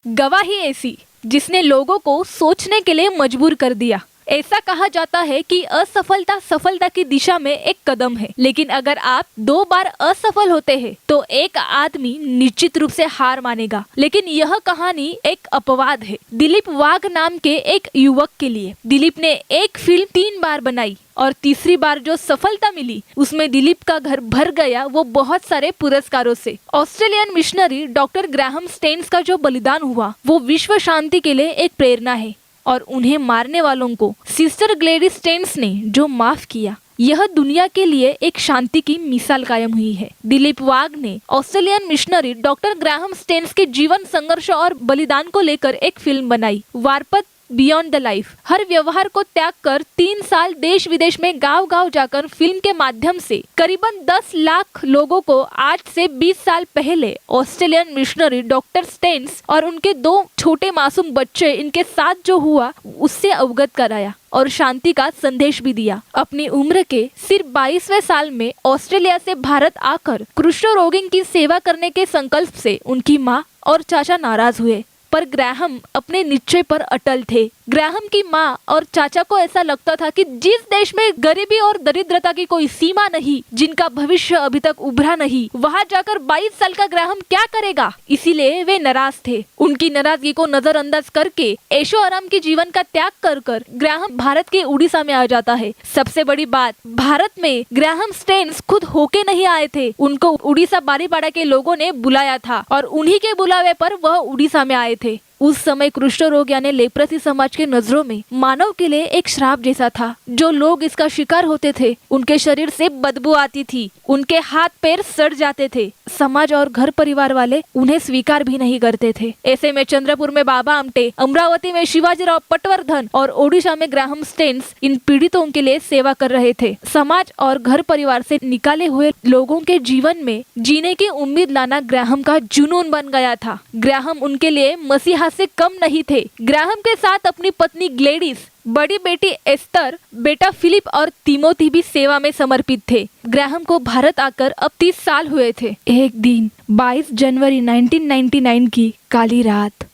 गवाही ऐसी जिसने लोगों को सोचने के लिए मजबूर कर दिया। ऐसा कहा जाता है कि असफलता सफलता की दिशा में एक कदम है, लेकिन अगर आप 2 बार असफल होते हैं तो एक आदमी निश्चित रूप से हार मानेगा। लेकिन यह कहानी एक अपवाद है, दिलीप वाघ नाम के एक युवक के लिए। दिलीप ने एक फिल्म 3 बार बनाई और तीसरी बार जो सफलता मिली उसमें दिलीप का घर भर गया, वो बहुत सारे पुरस्कारों से। Australian missionary doctor Graham Staines का जो बलिदान हुआ वो विश्व शांति के लिए एक प्रेरणा है, और उन्हें मारने वालों को सिस्टर ग्लेडिस स्टेन्स ने जो माफ किया, यह दुनिया के लिए एक शांति की मिसाल कायम हुई है। दिलीप वाघ ने Australian missionary doctor Graham Staines के जीवन संघर्ष और बलिदान को लेकर एक फिल्म बनाई, वारपथ बियॉन्ड द लाइफ। हर व्यवहार को त्याग कर 3 साल देश विदेश में गांव-गांव जाकर फिल्म के माध्यम से करीबन 10 लाख लोगों को आज से 20 साल पहले ऑस्ट्रेलियन मिशनरी डॉक्टर स्टेन्स और उनके 2 छोटे मासूम बच्चे इनके साथ जो हुआ उससे अवगत कराया और शांति का संदेश भी दिया। अपनी उम्र के सिर्फ 22वें साल में ऑस्ट्रेलिया से भारत आकर कुष्ठ रोगियों की सेवा करने के संकल्प से उनकी माँ और चाचा नाराज हुए, पर ग्राहम अपने निश्चय पर अटल थे। ग्राहम की माँ और चाचा को ऐसा लगता था कि जिस देश में गरीबी और दरिद्रता की कोई सीमा नहीं, जिनका भविष्य अभी तक उभरा नहीं, वहाँ जाकर 22 साल का ग्राहम क्या करेगा। इसीलिए वे नाराज थे। उनकी नाराजगी को नजरअंदाज करके ऐशो आराम के जीवन का त्याग कर कर ग्राहम भारत के उड़ीसा में आ जाता है। सबसे बड़ी बात, भारत में ग्राहम स्टेन्स खुद होके नहीं आए थे, उनको उड़ीसा बारीपाड़ा के लोगों ने बुलाया था और उन्हीं के बुलावे पर वह उड़ीसा में आए थे। उस समय कुष्ठ रोग यानी लेप्रोसी समाज के नजरों में मानव के लिए एक श्राप जैसा था। जो लोग इसका शिकार होते थे उनके शरीर से बदबू आती थी, उनके हाथ पैर सड़ जाते थे, समाज और घर परिवार वाले उन्हें स्वीकार भी नहीं करते थे। ऐसे में चंद्रपुर में बाबा आमटे, अमरावती में शिवाजीराव पटवर्धन और ओडिशा में ग्राहम स्टेन्स इन पीड़ितों के लिए सेवा कर रहे थे। समाज और घर परिवार से निकाले हुए लोगों के जीवन में जीने की उम्मीद लाना ग्राहम का जुनून बन गया था। ग्राहम उनके लिए मसीहा से कम नहीं थे। ग्राहम के साथ अपनी पत्नी ग्लेडिस, बड़ी बेटी एस्तर, बेटा फिलिप और तिमोथी भी सेवा में समर्पित थे। ग्राहम को भारत आकर अब 30 साल हुए थे। एक दिन 22 जनवरी 1999 की काली रात,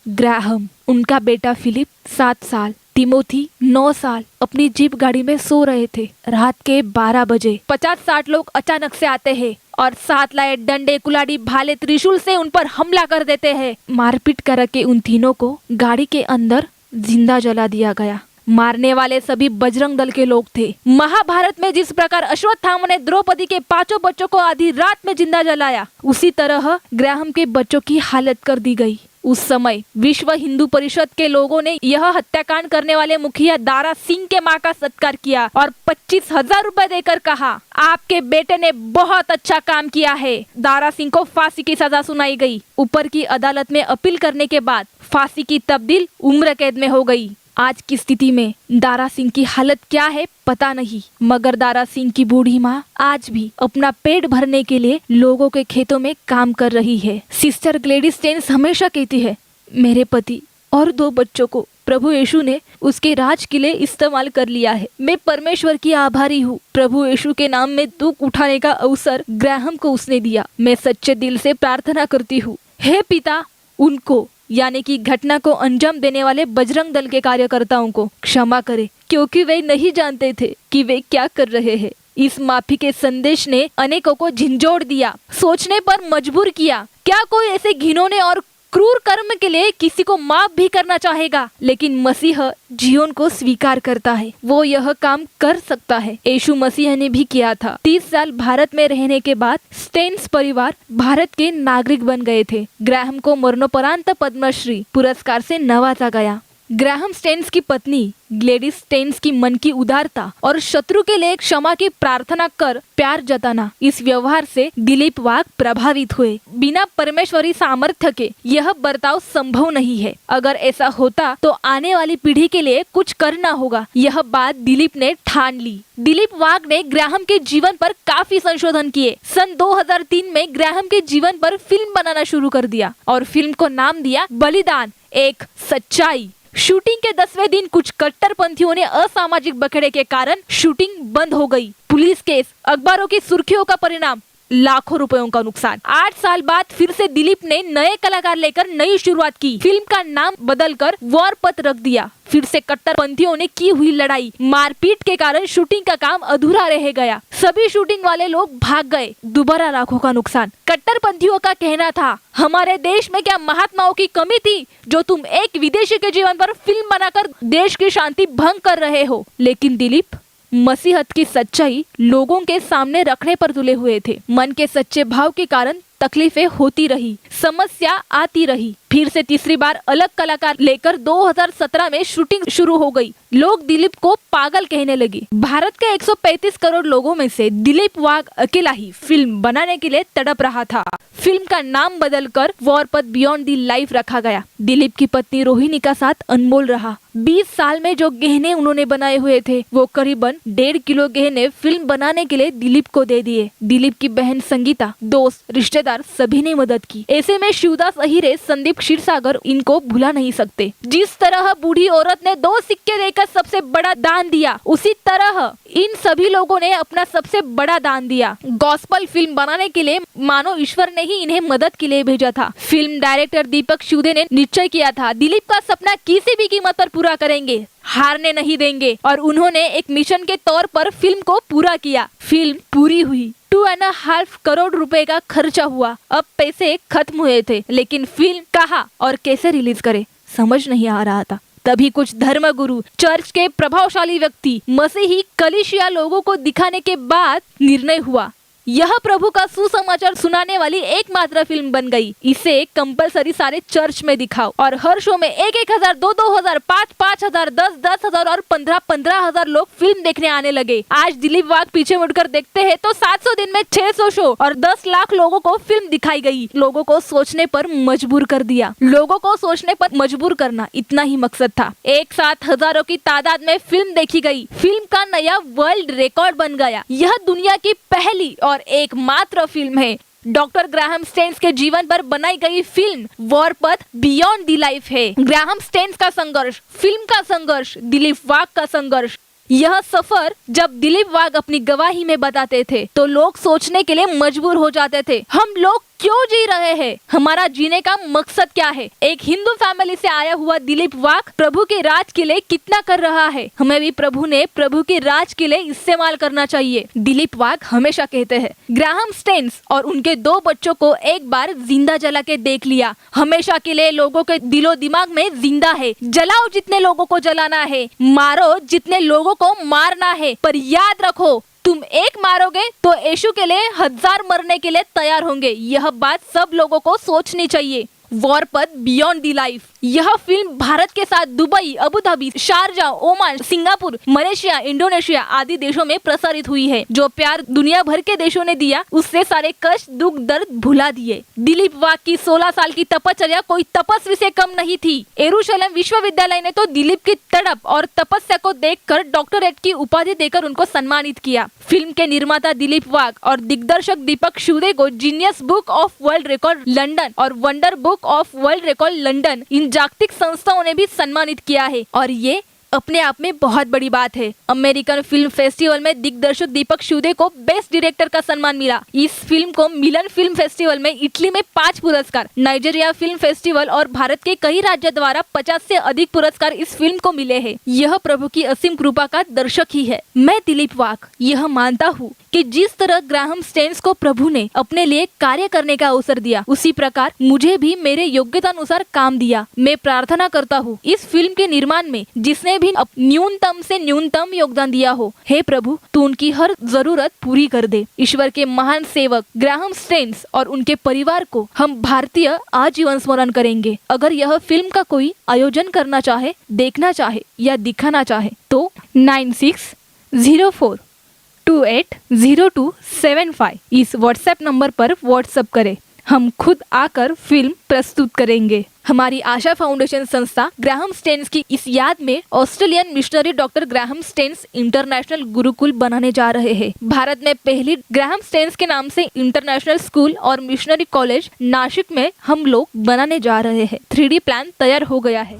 ग्राहम, उनका बेटा फिलिप 7 साल, तिमोथी 9 साल अपनी जीप गाड़ी में सो रहे थे। रात के 12 बजे 50-60 लोग अचानक से आते हैं और साथ लाए डंडे, कुल्हाड़ी, भाले, त्रिशूल से उन पर हमला कर देते हैं। मारपीट करके उन तीनों को गाड़ी के अंदर जिंदा जला दिया गया। मारने वाले सभी बजरंग दल के लोग थे। महाभारत में जिस प्रकार अश्वत्थामा ने द्रौपदी के 5 बच्चों को आधी रात में जिंदा जलाया, उसी तरह ग्राहम के बच्चों की हालत कर दी गई। उस समय विश्व हिंदू परिषद के लोगों ने यह हत्याकांड करने वाले मुखिया दारा सिंह के मां का सत्कार किया और 25,000 रुपए देकर कहा, आपके बेटे ने बहुत अच्छा काम किया है। दारा सिंह को फांसी की सजा सुनाई गई। ऊपर की अदालत में अपील करने के बाद फांसी की तब्दील उम्र कैद में हो गई। आज की स्थिति में दारा सिंह की हालत क्या है पता नहीं, मगर दारा सिंह की बूढ़ी माँ आज भी अपना पेट भरने के लिए लोगों के खेतों में काम कर रही है। सिस्टर ग्लेडिस स्टेन्स हमेशा कहती है, मेरे पति और 2 बच्चों को प्रभु यीशु ने उसके राज के लिए इस्तेमाल कर लिया है। मैं परमेश्वर की आभारी हूँ। प्रभु यीशु के नाम में दुख उठाने का अवसर ग्राहम को उसने दिया। मैं सच्चे दिल से प्रार्थना करती हूँ, हे पिता, उनको यानी कि घटना को अंजाम देने वाले बजरंग दल के कार्यकर्ताओं को क्षमा करे, क्योंकि वे नहीं जानते थे कि वे क्या कर रहे हैं। इस माफी के संदेश ने अनेकों को झंझोड़ दिया, सोचने पर मजबूर किया। क्या कोई ऐसे घिनौने और क्रूर कर्म के लिए किसी को माफ भी करना चाहेगा? लेकिन मसीह जीवन को स्वीकार करता है, वो यह काम कर सकता है। यीशु मसीह ने भी किया था। 30 साल भारत में रहने के बाद स्टेन्स परिवार भारत के नागरिक बन गए थे। ग्राहम को मरणोपरांत पद्मश्री पुरस्कार से नवाजा गया। ग्राहम स्टेन्स की पत्नी ग्लेडिस स्टेन्स की मन की उदारता और शत्रु के लिए क्षमा की प्रार्थना कर प्यार जताना, इस व्यवहार से दिलीप वाघ प्रभावित हुए। बिना परमेश्वरी सामर्थ्य के यह बर्ताव संभव नहीं है। अगर ऐसा होता तो आने वाली पीढ़ी के लिए कुछ करना होगा। यह बात दिलीप ने ठान ली। दिलीप वाघ ने ग्राहम के जीवन पर काफी संशोधन किए। सन 2003 में ग्राहम के जीवन पर फिल्म बनाना शुरू कर दिया और फिल्म को नाम दिया बलिदान, एक सच्चाई। शूटिंग के 10वें दिन कुछ कट्टरपंथियों ने असामाजिक बखेड़े के कारण शूटिंग बंद हो गई। पुलिस केस, अखबारों की सुर्खियों का परिणाम, लाखों रुपयों का नुकसान। 8 साल बाद फिर से दिलीप ने नए कलाकार लेकर नई शुरुआत की। फिल्म का नाम बदलकर वॉरपथ रख दिया। फिर से कट्टरपंथियों ने की हुई लड़ाई, मारपीट के कारण शूटिंग का काम अधूरा रह गया। सभी शूटिंग वाले लोग भाग गए। दोबारा लाखों का नुकसान। कट्टरपंथियों का कहना था, हमारे देश में क्या महात्माओं की कमी थी जो तुम एक विदेशी के जीवन पर फिल्म बनाकर देश की शांति भंग कर रहे हो। लेकिन दिलीप मसीहत की सच्चाई लोगों के सामने रखने पर तुले हुए थे। मन के सच्चे भाव के कारण तकलीफें होती रही, समस्या आती रही। फिर से तीसरी बार अलग कलाकार लेकर 2017 में शूटिंग शुरू हो गई। लोग दिलीप को पागल कहने लगे। भारत के 135 करोड़ लोगों में से दिलीप वाघ अकेला ही फिल्म बनाने के लिए तड़प रहा था। फिल्म का नाम बदलकर वॉरपथ बियॉन्ड दी लाइफ रखा गया। दिलीप की पत्नी रोहिणी का साथ अनमोल रहा। 20 साल में जो गहने उन्होंने बनाए हुए थे वो करीबन 1.5 किलो गहने फिल्म बनाने के लिए दिलीप को दे दिए। दिलीप की बहन संगीता, दोस्त, रिश्तेदार सभी ने मदद की। ऐसे में शिवदास अहिरे, संदीप क्षीरसागर इनको भुला नहीं सकते। जिस तरह बूढ़ी औरत ने 2 सिक्के देकर सबसे बड़ा दान दिया, उसी तरह इन सभी लोगों ने अपना सबसे बड़ा दान दिया। गॉस्पल फिल्म बनाने के लिए मानो ईश्वर ने ही इन्हें मदद के लिए भेजा था। फिल्म डायरेक्टर दीपक शिवदे ने निश्चय किया था, दिलीप का सपना किसी भी कीमत पर पूरा करेंगे, हारने नहीं देंगे। और उन्होंने एक मिशन के तौर पर फिल्म को पूरा किया। फिल्म पूरी हुई। 2.5 करोड़ रुपए का खर्चा हुआ। अब पैसे खत्म हुए थे, लेकिन फिल्म कहाँ और कैसे रिलीज करे समझ नहीं आ रहा था। तभी कुछ धर्मगुरु, चर्च के प्रभावशाली व्यक्ति, मसीही कलीसिया लोगों को दिखाने के बाद निर्णय हुआ, यह प्रभु का सुसमाचार सुनाने वाली एकमात्र फिल्म बन गई। इसे कंपलसरी सारे चर्च में दिखाओ और हर शो में 1,000, 2,000, 5,000, 10,000 और 15,000 लोग फिल्म देखने आने लगे। आज दिलीप वाघ पीछे मुड़कर देखते हैं तो 700 दिन में 600 शो और 10 लाख लोगों को फिल्म दिखाई गई। लोगों को सोचने पर मजबूर कर दिया। लोगों को सोचने पर मजबूर करना, इतना ही मकसद था। एक साथ हजारों की तादाद में फिल्म देखी गई। फिल्म का नया वर्ल्ड रिकॉर्ड बन गया। यह दुनिया की पहली और एकमात्र फिल्म है। डॉक्टर ग्राहम स्टेन्स के जीवन पर बनाई गई फिल्म वॉरपथ बियॉन्ड दी लाइफ है। ग्राहम स्टेन्स का संघर्ष, फिल्म का संघर्ष, दिलीप वाघ का संघर्ष। यह सफर जब दिलीप वाघ अपनी गवाही में बताते थे तो लोग सोचने के लिए मजबूर हो जाते थे, हम लोग क्यों जी रहे हैं, हमारा जीने का मकसद क्या है। एक हिंदू फैमिली से आया हुआ दिलीप वाघ प्रभु के राज के लिए कितना कर रहा है। हमें भी प्रभु ने प्रभु के राज के लिए इस्तेमाल करना चाहिए। दिलीप वाघ हमेशा कहते हैं, ग्राहम स्टेन्स और उनके 2 बच्चों को एक बार जिंदा जला के देख लिया, हमेशा के लिए लोगों के दिलो दिमाग में जिंदा है। जलाओ जितने लोगों को जलाना है, मारो जितने लोगों को मारना है, पर याद रखो तुम एक मारोगे तो यीशु के लिए 1000 मरने के लिए तैयार होंगे। यह बात सब लोगों को सोचनी चाहिए। वॉरपथ बियॉन्ड दी लाइफ, यह फिल्म भारत के साथ Dubai, Abu Dhabi, Sharjah, Oman, Singapore, Malaysia, Indonesia आदि देशों में प्रसारित हुई है। जो प्यार दुनिया भर के देशों ने दिया, उससे सारे कष्ट, दुख, दर्द भुला दिए। दिलीप वाघ की 16 साल की तपश्चर्या कोई तपस्वी से कम नहीं थी। यरूशलेम विश्वविद्यालय ने तो दिलीप की तड़प और तपस्या को देखकर डॉक्टरेट की उपाधि देकर उनको सम्मानित किया। फिल्म के निर्माता दिलीप वाघ और दिग्दर्शक दीपक शिवदे को Guinness book of world record London और wonder book of world record London इन जागतिक संस्थाओं ने भी सम्मानित किया है और ये अपने आप में बहुत बड़ी बात है। अमेरिकन फिल्म फेस्टिवल में दिग्दर्शक दीपक शिवदे को बेस्ट डायरेक्टर का सम्मान मिला। इस फिल्म को मिलन फिल्म फेस्टिवल में इटली में 5 पुरस्कार, नाइजीरिया फिल्म फेस्टिवल और भारत के कई राज्यों द्वारा 50 से अधिक पुरस्कार इस फिल्म को मिले हैं। यह प्रभु की असीम कृपा का दर्शक ही है। मैं दिलीप वाघ यह मानता हूँ कि जिस तरह ग्राहम स्टेन्स को प्रभु ने अपने लिए कार्य करने का अवसर दिया, उसी प्रकार मुझे भी मेरे योग्यता अनुसार काम दिया। मैं प्रार्थना करता हूँ इस फिल्म के निर्माण में जिसने भी न्यूनतम से न्यूनतम योगदान दिया हो, हे प्रभु तू उनकी हर जरूरत पूरी कर दे। ईश्वर के महान सेवक ग्राहम स्टेन्स और उनके परिवार को हम भारतीय आजीवन स्मरण करेंगे। अगर यह फिल्म का कोई आयोजन करना चाहे, देखना चाहे या दिखाना चाहे तो 9604280275 इस व्हाट्सएप नंबर पर व्हाट्सएप करें। हम खुद आकर फिल्म प्रस्तुत करेंगे। हमारी आशा फाउंडेशन संस्था ग्राहम स्टेन्स की इस याद में Australian missionary doctor Graham Staines international Gurukul बनाने जा रहे हैं। भारत में पहली ग्राहम स्टेन्स के नाम से इंटरनेशनल स्कूल और मिशनरी कॉलेज नासिक में हम लोग बनाने जा रहे हैं। 3D प्लान तैयार हो गया है।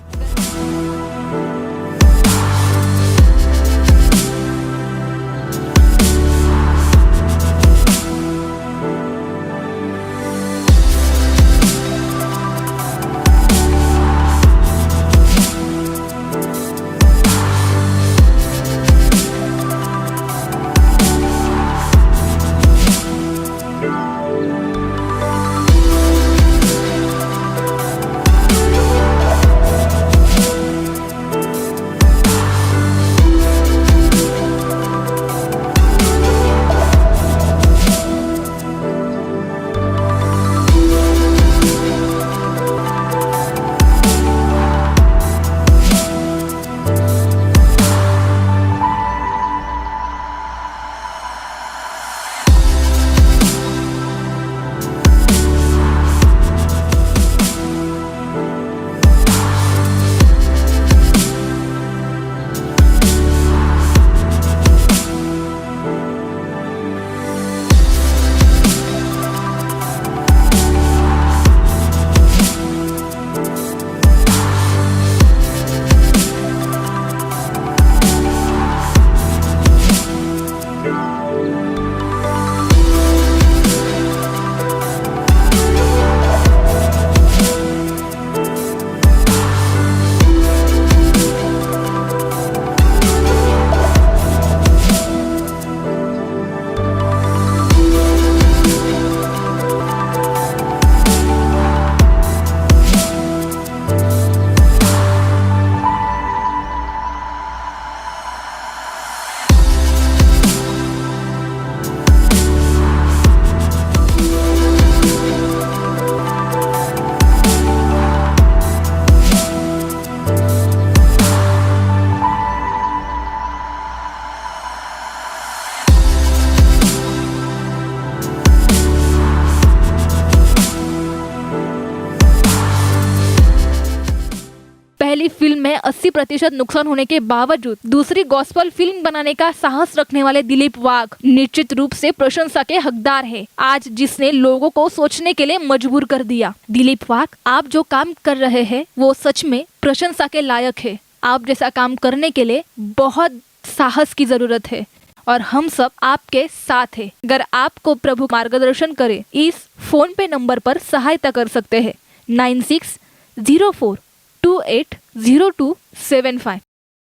पहली फिल्म में 80% नुकसान होने के बावजूद दूसरी गॉस्पेल फिल्म बनाने का साहस रखने वाले दिलीप वाघ निश्चित रूप से प्रशंसा के हकदार है, आज जिसने लोगों को सोचने के लिए मजबूर कर दिया। दिलीप वाघ, आप जो काम कर रहे हैं वो सच में प्रशंसा के लायक है। आप जैसा काम करने के लिए बहुत साहस की जरूरत है और हम सब आपके साथ हैं। अगर आपको प्रभु मार्गदर्शन करे, इस फोन पे नंबर पर सहायता कर सकते हैं 9604280275।